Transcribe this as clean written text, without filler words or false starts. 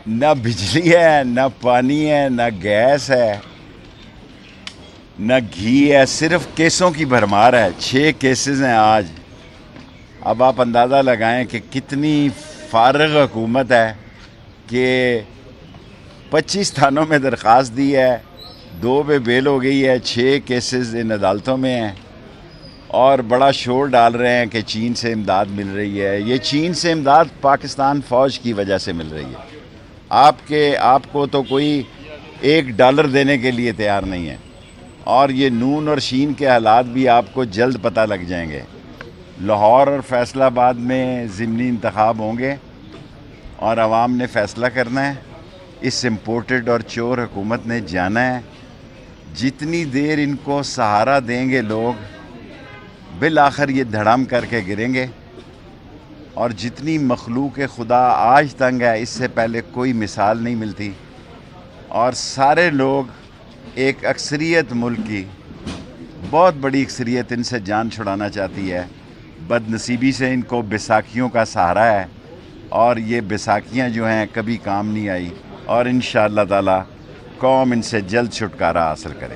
نہ بجلی ہے، نہ پانی ہے، نہ گیس ہے، نہ گھی ہے، صرف کیسوں کی بھرمار ہے. 6 کیسز ہیں آج. اب آپ اندازہ لگائیں کہ کتنی فارغ حکومت ہے کہ 25 تھانوں میں درخواست دی ہے، 2 پہ بیل ہو گئی ہے، 6 کیسز ان عدالتوں میں ہیں، اور بڑا شور ڈال رہے ہیں کہ چین سے امداد مل رہی ہے. یہ چین سے امداد پاکستان فوج کی وجہ سے مل رہی ہے. آپ کو تو کوئی $1 دینے کے لیے تیار نہیں ہے. اور یہ نون اور شین کے حالات بھی آپ کو جلد پتہ لگ جائیں گے. لاہور اور فیصل آباد میں ضمنی انتخاب ہوں گے اور عوام نے فیصلہ کرنا ہے. اس امپورٹڈ اور چور حکومت نے جانا ہے. جتنی دیر ان کو سہارا دیں گے لوگ، بالآخر یہ دھڑام کر کے گریں گے. اور جتنی مخلوق خدا آج تنگ ہے، اس سے پہلے کوئی مثال نہیں ملتی. اور سارے لوگ، ایک اکثریت ملک کی بہت بڑی اکثریت ان سے جان چھڑانا چاہتی ہے. بد نصیبی سے ان کو بیساکھیوں کا سہارا ہے، اور یہ بیساکھیاں جو ہیں کبھی کام نہیں آئی. اور انشاءاللہ تعالی قوم ان سے جلد چھٹکارا حاصل کرے.